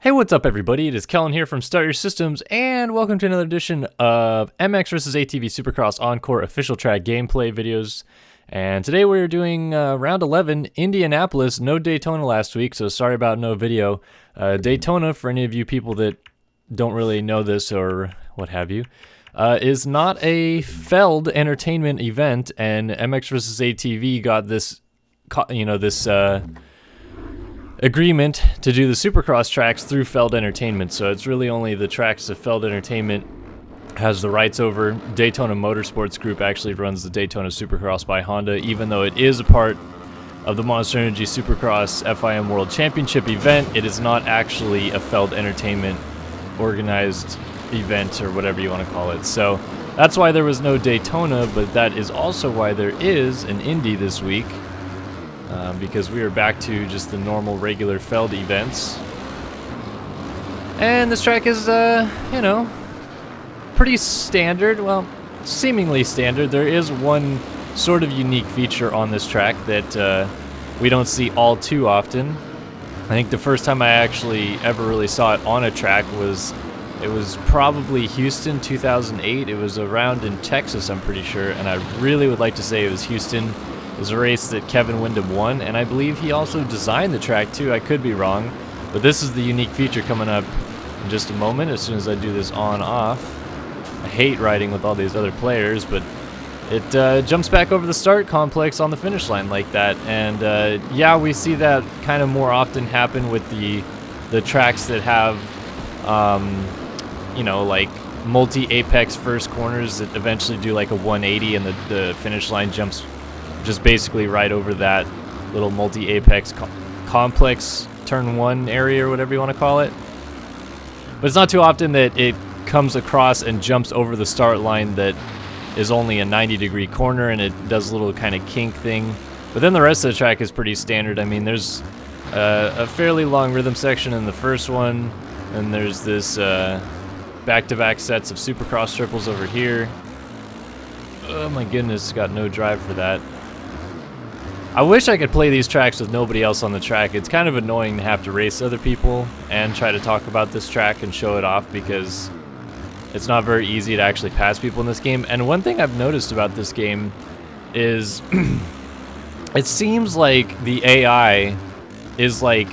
Hey, what's up everybody? It is Kellen here from Start Your Systems, and welcome to another edition of MX vs ATV Supercross Encore official track gameplay videos. And today we're doing round 11, Indianapolis. No Daytona last week, so sorry about no video. Daytona, for any of you people that don't really know this or what have you, is not a Feld entertainment event, and MX vs ATV got this, agreement to do the Supercross tracks through Feld Entertainment, so it's really only the tracks that Feld Entertainment has the rights over. Daytona Motorsports Group actually runs the Daytona Supercross by Honda, even though it is a part of the Monster Energy Supercross FIM World Championship event. It is not actually a Feld Entertainment organized event, or whatever you want to call it. So that's why there was no Daytona, but that is also why there is an Indy this week. Because we are back to just the normal, regular Feld events. And this track is, pretty standard. Well, seemingly standard. There is one sort of unique feature on this track that we don't see all too often. I think the first time I actually ever really saw it on a track was probably Houston 2008. It was around in Texas, I'm pretty sure, and I really would like to say it was Houston. It was a race that Kevin Windham won, and I believe he also designed the track too. I could be wrong, but this is the unique feature coming up in just a moment as soon as I do this on-off. I hate riding with all these other players, but it jumps back over the start complex on the finish line like that, and yeah, we see that kind of more often happen with the tracks that have, like multi-apex first corners that eventually do like a 180 and the finish line jumps just basically right over that little multi-apex complex turn one area, or whatever you want to call it. But it's not too often that it comes across and jumps over the start line that is only a 90-degree corner, and it does a little kind of kink thing. But then the rest of the track is pretty standard. I mean, there's a fairly long rhythm section in the first one, and there's this back-to-back sets of Supercross triples over here. Oh my goodness, got no drive for that. I wish I could play these tracks with nobody else on the track. It's kind of annoying to have to race other people and try to talk about this track and show it off, because it's not very easy to actually pass people in this game. And one thing I've noticed about this game is it seems like the AI is like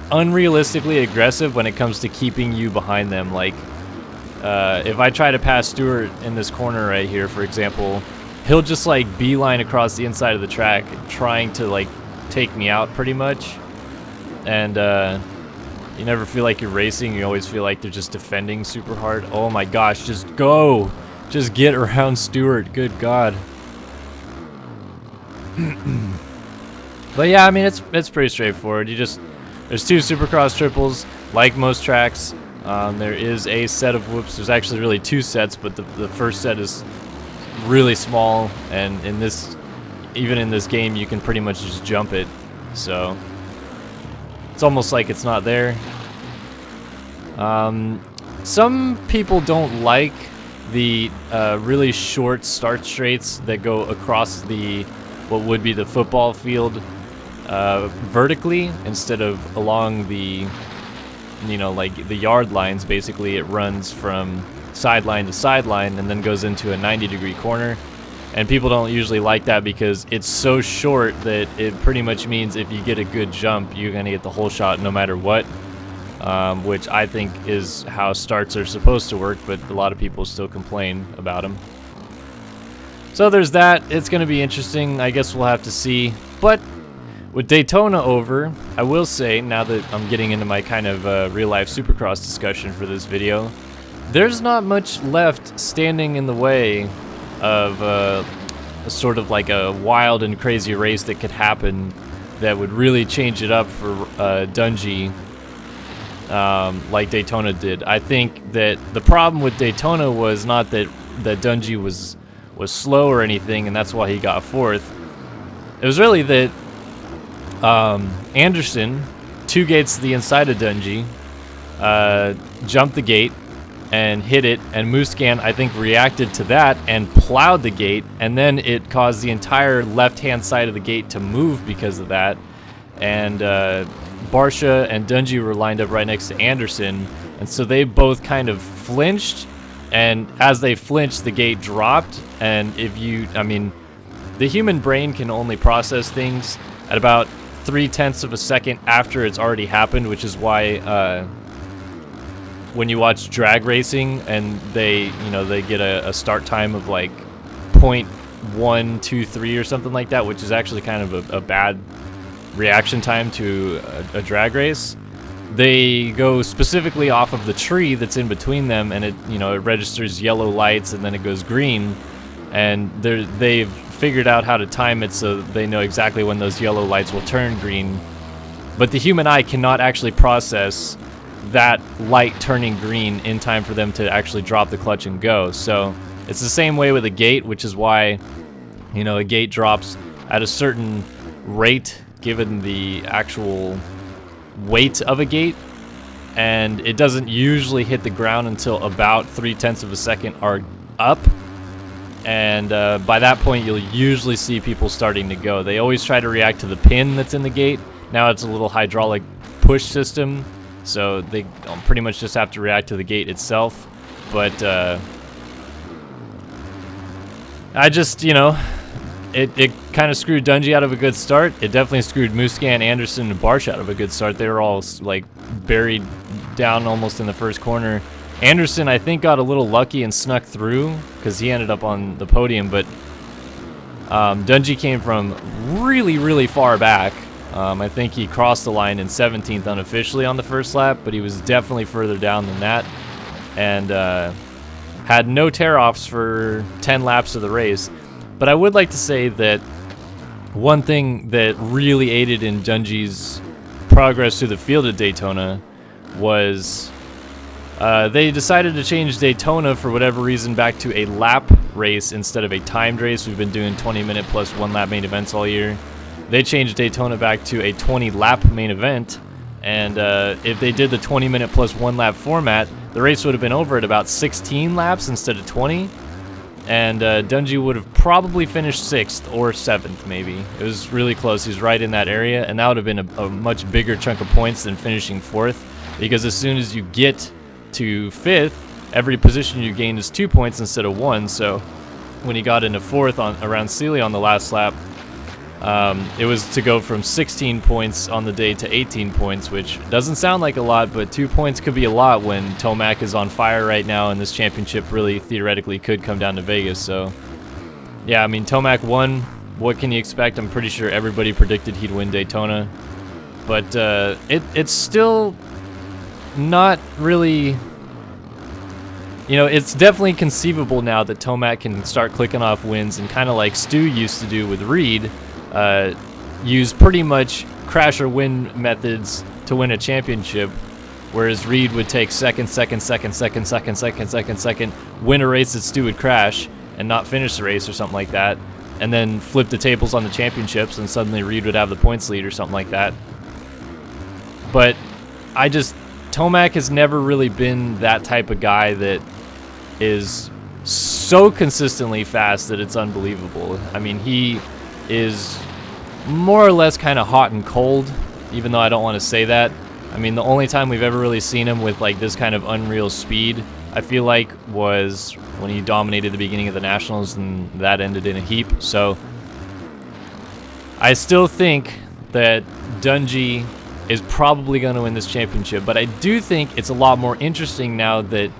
unrealistically aggressive when it comes to keeping you behind them. Like if I try to pass Stewart in this corner right here, for example, he'll just like beeline across the inside of the track trying to like take me out pretty much. And you never feel like you're racing, you always feel like they're just defending super hard. Oh my gosh, just go! Just get around Stewart, good God. But yeah, I mean, it's pretty straightforward. There's two Supercross triples, like most tracks. There is a set of whoops. There's actually really two sets, but the first set is really small, and even in this game you can pretty much just jump it, so it's almost like it's not there. Some people don't like the really short start straights that go across what would be the football field vertically instead of along the like the yard lines. Basically, it runs from sideline to sideline and then goes into a 90-degree corner, and people don't usually like that because it's so short that it pretty much means if you get a good jump, you're gonna get the whole shot no matter what, which I think is how starts are supposed to work, but a lot of people still complain about them. So there's that. It's gonna be interesting. I guess we'll have to see. But with Daytona over, I will say, now that I'm getting into my kind of real-life Supercross discussion for this video, there's not much left standing in the way of sort of like a wild and crazy race that could happen that would really change it up for Dungey, like Daytona did. I think that the problem with Daytona was not that Dungey was slow or anything, and that's why he got fourth. It was really that Anderson, two gates to the inside of Dungey, jumped the gate and hit it, and Muscan, I think, reacted to that and plowed the gate, and then it caused the entire left-hand side of the gate to move because of that, and Barsha and Dungey were lined up right next to Anderson, and so they both kind of flinched, and as they flinched, the gate dropped. And I mean, the human brain can only process things at about 0.3 of a second after it's already happened, which is why when you watch drag racing and they get a start time of like 0.123 or something like that, which is actually kind of a bad reaction time to a drag race. They go specifically off of the tree that's in between them, and it registers yellow lights, and then it goes green, and they've figured out how to time it so they know exactly when those yellow lights will turn green. But the human eye cannot actually process that light turning green in time for them to actually drop the clutch and go. So it's the same way with a gate, which is why a gate drops at a certain rate given the actual weight of a gate, and it doesn't usually hit the ground until about 0.3 of a second are up. And by that point, you'll usually see people starting to go. They always try to react to the pin that's in the gate. Now it's a little hydraulic push system, so they pretty much just have to react to the gate itself. But I just, it kind of screwed Dungey out of a good start. It definitely screwed Musquin, Anderson, and Barsh out of a good start. They were all like buried down almost in the first corner. Anderson, I think, got a little lucky and snuck through because he ended up on the podium, but Dungey came from really, really far back. I think he crossed the line in 17th unofficially on the first lap, but he was definitely further down than that, and had no tear-offs for 10 laps of the race. But I would like to say that one thing that really aided in Dungey's progress through the field at Daytona was they decided to change Daytona for whatever reason back to a lap race instead of a timed race. We've been doing 20-minute plus 1-lap main events all year. They changed Daytona back to a 20-lap main event, and if they did the 20-minute plus 1-lap format, the race would have been over at about 16 laps instead of 20, and Dungey would have probably finished 6th or 7th maybe. It was really close. He was right in that area, and that would have been a much bigger chunk of points than finishing 4th, because as soon as you get to 5th, every position you gain is 2 points instead of 1. So when he got into 4th around Sealy on the last lap, it was to go from 16 points on the day to 18 points, which doesn't sound like a lot, but 2 points could be a lot when Tomac is on fire right now, and this championship really theoretically could come down to Vegas. So yeah, I mean, Tomac won. What can you expect? I'm pretty sure everybody predicted he'd win Daytona, but it's still not really, it's definitely conceivable now that Tomac can start clicking off wins, and kind of like Stu used to do with Reed, use pretty much crash or win methods to win a championship, whereas Reed would take second, win a race that Stu would crash and not finish the race or something like that, and then flip the tables on the championships, and suddenly Reed would have the points lead or something like that. But Tomac has never really been that type of guy that is so consistently fast that it's unbelievable. I mean, he is more or less kind of hot and cold, even though I don't want to say that. I mean, the only time we've ever really seen him with like this kind of unreal speed, I feel like, was when he dominated the beginning of the Nationals, and that ended in a heap. So I still think that Dungey is probably going to win this championship, but I do think it's a lot more interesting now that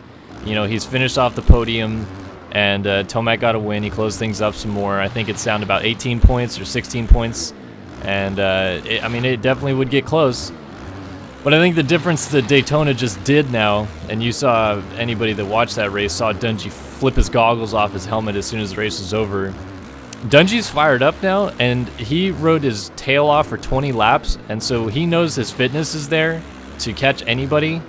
he's finished off the podium, and Tomac got a win. He closed things up some more. I think it's down to about 18 points or 16 points, and it definitely would get close. But I think the difference that Daytona just did now, and you saw, anybody that watched that race saw Dungey flip his goggles off his helmet as soon as the race was over. Dungey's fired up now, and he rode his tail off for 20 laps, and so he knows his fitness is there to catch anybody.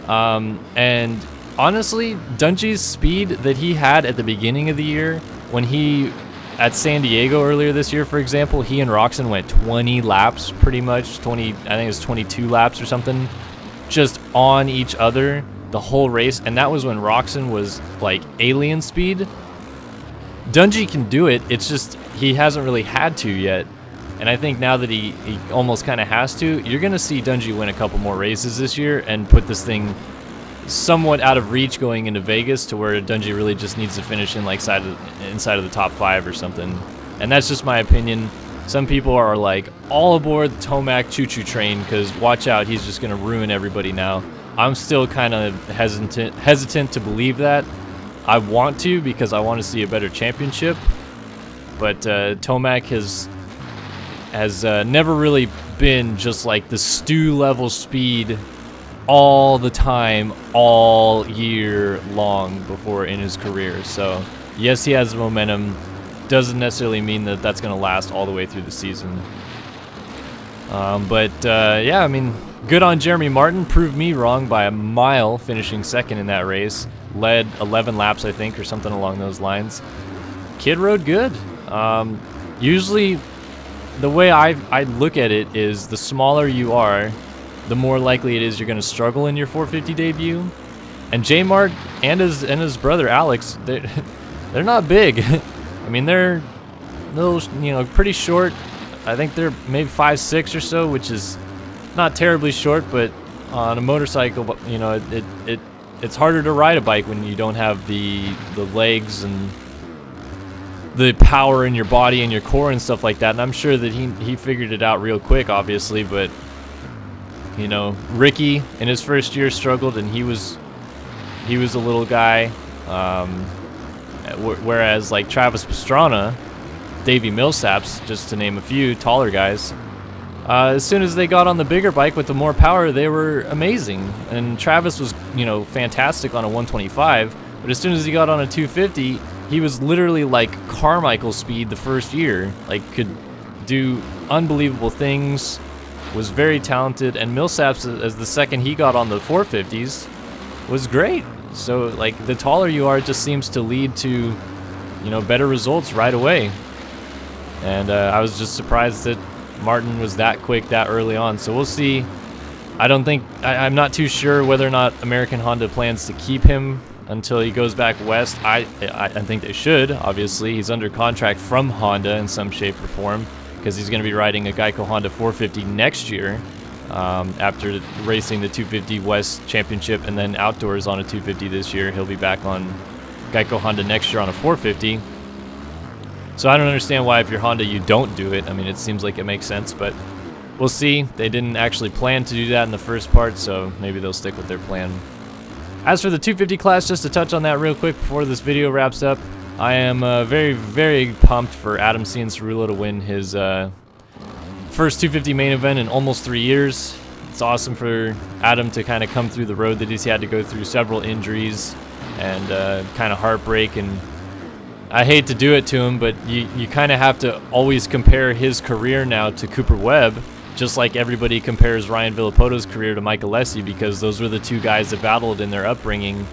And honestly, Dungey's speed that he had at the beginning of the year, when he, at San Diego earlier this year, for example, he and Roczen went 20 laps pretty much, I think it was 22 laps or something, just on each other the whole race, and that was when Roczen was like alien speed. Dungey can do it, it's just he hasn't really had to yet. And I think now that he almost kind of has to, you're going to see Dungey win a couple more races this year and put this thing somewhat out of reach going into Vegas, to where Dungey really just needs to finish in like inside of the top 5 or something. And that's just my opinion. Some people are like, all aboard the Tomac choo-choo train, because watch out, he's just going to ruin everybody now. I'm still kind of hesitant to believe that. I want to, because I want to see a better championship. But Tomac has never really been just like the Stu level speed all the time, all year long before in his career. So yes, he has the momentum. Doesn't necessarily mean that that's going to last all the way through the season. Yeah, I mean, good on Jeremy Martin. Proved me wrong by a mile, finishing second in that race. Led 11 laps, I think, or something along those lines. Kid rode good. Usually, the way I look at it is, the smaller you are, the more likely it is you're going to struggle in your 450 debut. And J-Mart and his brother Alex, they're not big. I mean, they're little, pretty short. I think they're maybe 5'6" or so, which is not terribly short, but on a motorcycle, it's harder to ride a bike when you don't have the legs and the power in your body and your core and stuff like that. And I'm sure that he figured it out real quick, obviously, but Ricky in his first year struggled, and he was a little guy, whereas like Travis Pastrana, Davey Millsaps, just to name a few taller guys, as soon as they got on the bigger bike with the more power, they were amazing. And Travis was fantastic on a 125, but as soon as he got on a 250, he was literally like Carmichael speed the first year, like could do unbelievable things, was very talented. And Millsaps, as the second he got on the 450s, was great. So like the taller you are, it just seems to lead to better results right away. And I was just surprised that Martin was that quick that early on. So we'll see. I'm not too sure whether or not American Honda plans to keep him until he goes back west. I think they should. Obviously, he's under contract from Honda in some shape or form, because he's going to be riding a Geico Honda 450 next year, after racing the 250 West Championship and then outdoors on a 250 this year. He'll be back on Geico Honda next year on a 450. So I don't understand why, if you're Honda, you don't do it. I mean, it seems like it makes sense, but we'll see. They didn't actually plan to do that in the first part, so maybe they'll stick with their plan. As for the 250 class, just to touch on that real quick before this video wraps up, I am very, very pumped for Adam Cianciarulo to win his first 250 main event in almost 3 years. It's awesome for Adam to kind of come through the road that he's had to go through, several injuries and kind of heartbreak. And I hate to do it to him, but you kind of have to always compare his career now to Cooper Webb, just like everybody compares Ryan Villapoto's career to Mike Alessi, because those were the two guys that battled in their upbringing.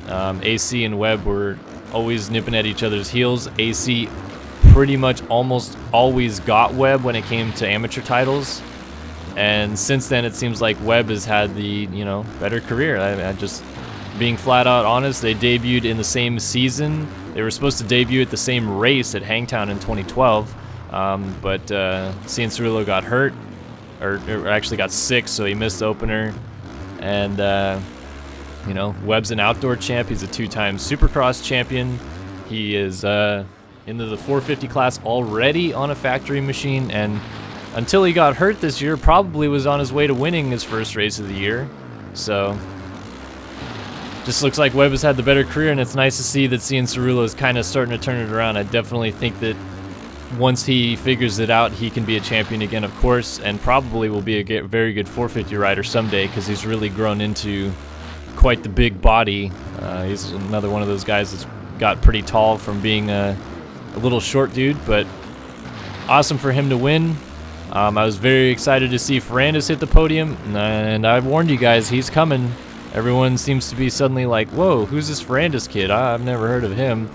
AC and Webb were always nipping at each other's heels. AC pretty much almost always got Webb when it came to amateur titles, and since then it seems like Webb has had the better career. I just being flat out honest, they debuted in the same season. They were supposed to debut at the same race at Hangtown in 2012, but Cianciarulo got hurt, or actually got sick, so he missed the opener. And Webb's an outdoor champ. He's a 2-time Supercross champion. He is into the 450 class already on a factory machine, and until he got hurt this year, probably was on his way to winning his first race of the year. So just looks like Webb has had the better career, and it's nice to see that Cianciarulo is kind of starting to turn it around. I definitely think that once he figures it out, he can be a champion again, of course, and probably will be a very good 450 rider someday, because he's really grown into quite the big body. He's another one of those guys that's got pretty tall from being a little short dude, but awesome for him to win. I was very excited to see Ferrandis hit the podium, and I've warned you guys, he's coming. Everyone seems to be suddenly like, whoa, who's this Ferrandis kid? I've never heard of him.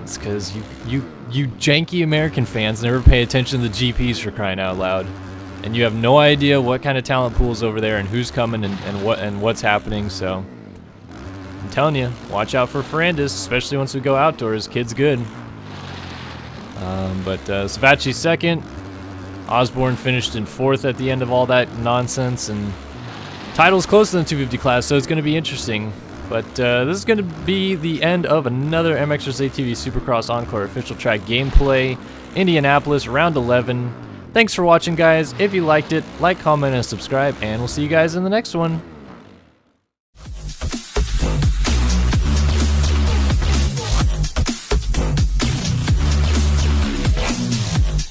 It's because you janky American fans never pay attention to the GPs, for crying out loud, and you have no idea what kind of talent pool's over there and who's coming and what's happening. So I'm telling you, watch out for Ferrandis, especially once we go outdoors. Kid's good. But Savacci's second. Osborne finished in 4th at the end of all that nonsense, and title's close to the 250 class, so it's going to be interesting. But this is going to be the end of another MX vs. ATV Supercross Encore official track gameplay. Indianapolis, round 11. Thanks for watching, guys. If you liked it, like, comment, and subscribe, and we'll see you guys in the next one.